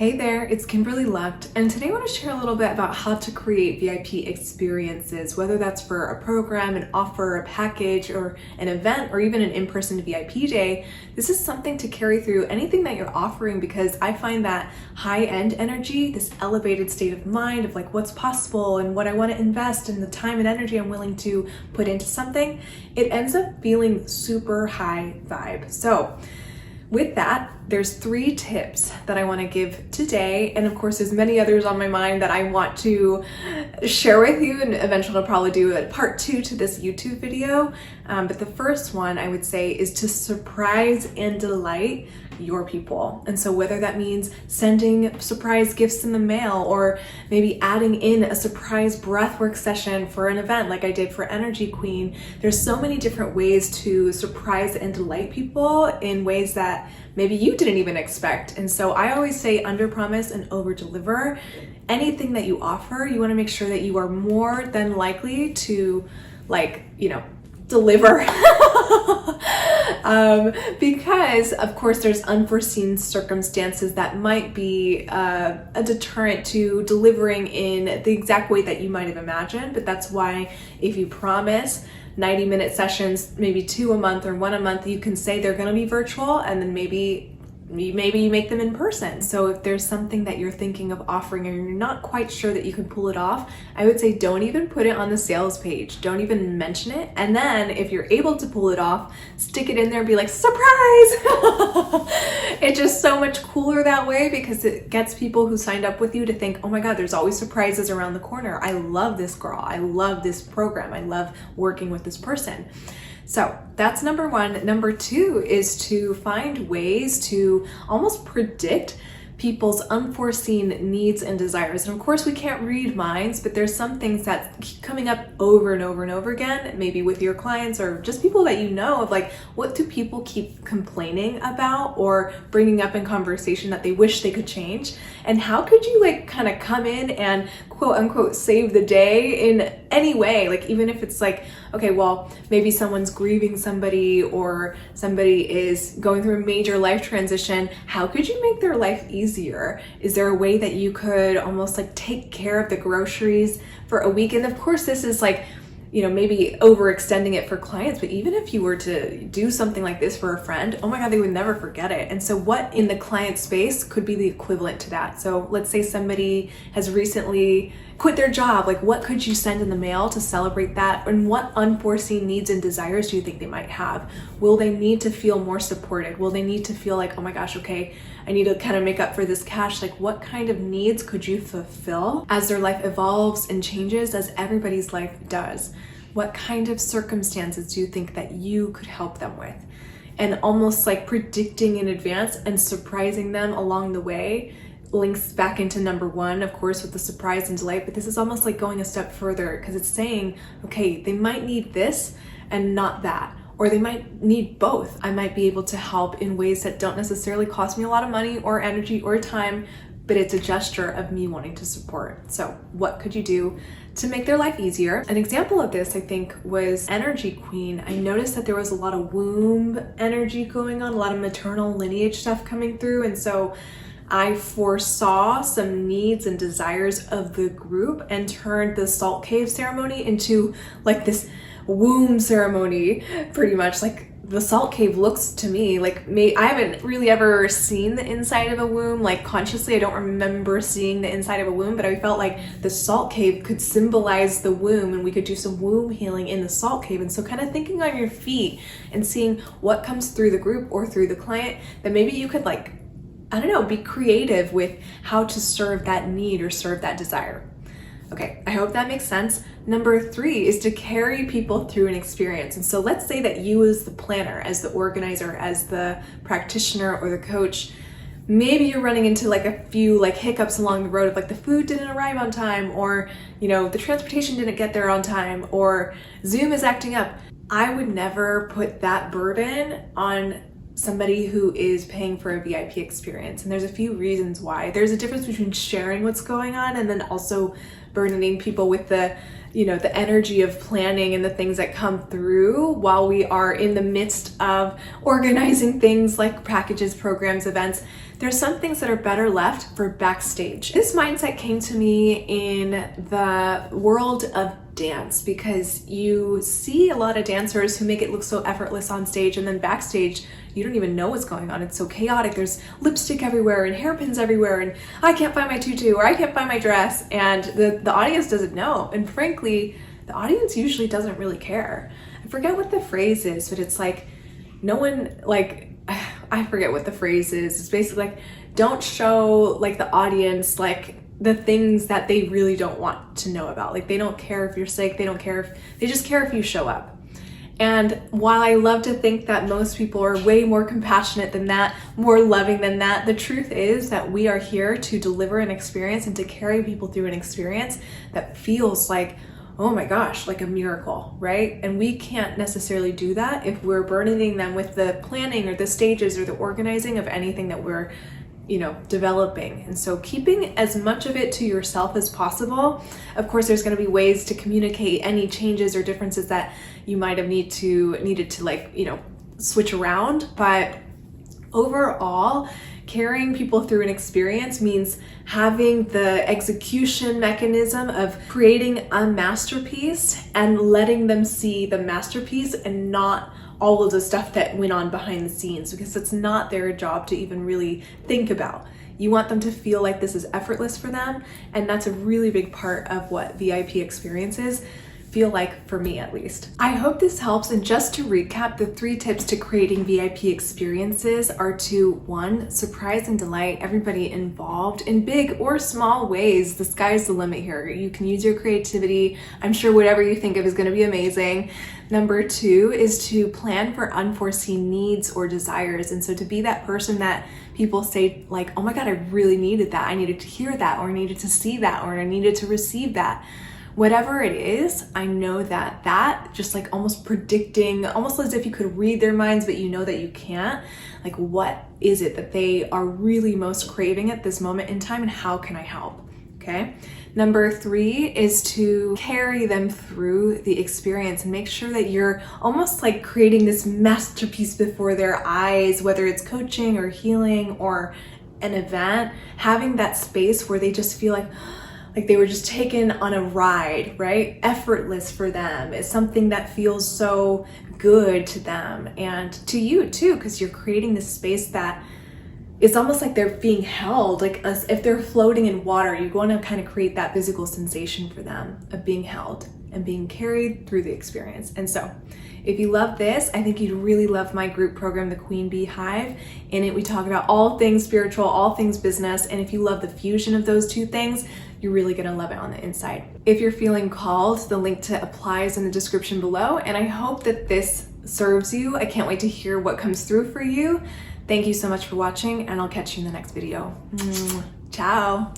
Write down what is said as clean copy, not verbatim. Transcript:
Hey there, it's Kimberly Lucht, and today I want to share a little bit about how to create VIP experiences, whether that's for a program, an offer, a package, or an event, or even an in-person VIP day. This is something to carry through anything that you're offering, because I find that high-end energy, this elevated state of mind of like what's possible and what I want to invest and the time and energy I'm willing to put into something, it ends up feeling super high vibe. So with that, there's 3 tips that I want to give today, and of course there's many others on my mind that I want to share with you, and eventually I'll probably do a part 2 to this YouTube video. But the first one I would say is to surprise and delight your people. And so whether that means sending surprise gifts in the mail, or maybe adding in a surprise breathwork session for an event like I did for Energy Queen, there's so many different ways to surprise and delight people in ways that maybe you didn't even expect. And so I always say under promise and over deliver. Anything that you offer, you want to make sure that you are more than likely to deliver. Because of course there's unforeseen circumstances that might be a deterrent to delivering in the exact way that you might have imagined. But that's why if you promise 90-minute sessions, maybe 2 a month or 1 a month, you can say they're going to be virtual, and then maybe you make them in person. So if there's something that you're thinking of offering and you're not quite sure that you can pull it off, I would say don't even put it on the sales page. Don't even mention it. And then if you're able to pull it off, stick it in there and be like, surprise! It's just so much cooler that way, because it gets people who signed up with you to think, oh my God, there's always surprises around the corner. I love this girl. I love this program. I love working with this person. So that's number 1. Number 2 is to find ways to almost predict people's unforeseen needs and desires. And of course we can't read minds, but there's some things that keep coming up over and over and over again, maybe with your clients or just people that you know, of like, what do people keep complaining about or bringing up in conversation that they wish they could change? And how could you like kind of come in and quote unquote save the day in any way? Like, even if it's like, okay, well, maybe someone's grieving somebody or somebody is going through a major life transition, how could you make their life easier? Is there a way that you could almost like take care of the groceries for a week? And of course this is like, maybe overextending it for clients, but even if you were to do something like this for a friend, oh my God, they would never forget it. And so what in the client space could be the equivalent to that? So let's say somebody has recently quit their job. Like, what could you send in the mail to celebrate that? And what unforeseen needs and desires do you think they might have? Will they need to feel more supported? Will they need to feel like, oh my gosh, okay, I need to kind of make up for this cash? Like, what kind of needs could you fulfill as their life evolves and changes, as everybody's life does? What kind of circumstances do you think that you could help them with? And almost like predicting in advance and surprising them along the way links back into number 1, of course, with the surprise and delight. But this is almost like going a step further, because it's saying, okay, they might need this and not that. Or they might need both. I might be able to help in ways that don't necessarily cost me a lot of money or energy or time, but it's a gesture of me wanting to support. So what could you do to make their life easier? An example of this, I think, was Energy Queen. I noticed that there was a lot of womb energy going on, a lot of maternal lineage stuff coming through. And so I foresaw some needs and desires of the group and turned the salt cave ceremony into like this womb ceremony, pretty much. Like, the salt cave looks to me like I haven't really ever seen the inside of a womb, like consciously. I don't remember seeing the inside of a womb, but I felt like the salt cave could symbolize the womb, and we could do some womb healing in the salt cave. And so kind of thinking on your feet and seeing what comes through the group or through the client, that maybe you could, like, I don't know, be creative with how to serve that need or serve that desire. Okay, I hope that makes sense. Number 3 is to carry people through an experience. And so let's say that you, as the planner, as the organizer, as the practitioner or the coach, maybe you're running into like a few like hiccups along the road of like the food didn't arrive on time, or the transportation didn't get there on time, or Zoom is acting up. I would never put that burden on somebody who is paying for a VIP experience. And there's a few reasons why. There's a difference between sharing what's going on and then also burdening people with the energy of planning and the things that come through while we are in the midst of organizing things like packages, programs, events. there's some things that are better left for backstage. This mindset came to me in the world of dance, because you see a lot of dancers who make it look so effortless on stage, and then backstage you don't even know what's going on. It's so chaotic. There's lipstick everywhere and hairpins everywhere, and I can't find my tutu, or I can't find my dress, and the audience doesn't know. And frankly, the audience usually doesn't really care. I forget what the phrase is, but it's like, no one, like, I forget what the phrase is. It's basically like, don't show like the audience like the things that they really don't want to know about. Like, they don't care if you're sick, they don't care if, they just care if you show up. And while I love to think that most people are way more compassionate than that, more loving than that, the truth is that we are here to deliver an experience and to carry people through an experience that feels like, oh my gosh, like a miracle, right? And we can't necessarily do that if we're burdening them with the planning or the stages or the organizing of anything that we're, developing. And so keeping as much of it to yourself as possible. Of course, there's going to be ways to communicate any changes or differences that you might have needed to switch around. But overall, carrying people through an experience means having the execution mechanism of creating a masterpiece and letting them see the masterpiece and not all of the stuff that went on behind the scenes, because it's not their job to even really think about. You want them to feel like this is effortless for them, and that's a really big part of what VIP experiences feel like, for me at least. I hope this helps, and just to recap, the 3 tips to creating VIP experiences are to 1, surprise and delight everybody involved in big or small ways. The sky's the limit here. You can use your creativity. I'm sure whatever you think of is gonna be amazing. Number 2 is to plan for unforeseen needs or desires. And so to be that person that people say like, oh my God, I really needed that. I needed to hear that, or I needed to see that, or I needed to receive that. Whatever it is, I know that just like almost predicting, almost as if you could read their minds, but you know that you can't. Like, what is it that they are really most craving at this moment in time, and how can I help? Okay. Number 3 is to carry them through the experience and make sure that you're almost like creating this masterpiece before their eyes, whether it's coaching or healing or an event, having that space where they just feel like they were just taken on a ride, right? Effortless for them. It's something that feels so good to them and to you too, because you're creating this space that it's almost like they're being held, like as if they're floating in water. You want to kind of create that physical sensation for them of being held and being carried through the experience. And so if you love this, I think you'd really love my group program, the Queen Bee Hive. In it, we talk about all things spiritual, all things business. And if you love the fusion of those 2 things, you're really gonna love it on the inside. If you're feeling called, the link to apply is in the description below. And I hope that this serves you. I can't wait to hear what comes through for you. Thank you so much for watching, and I'll catch you in the next video. Ciao.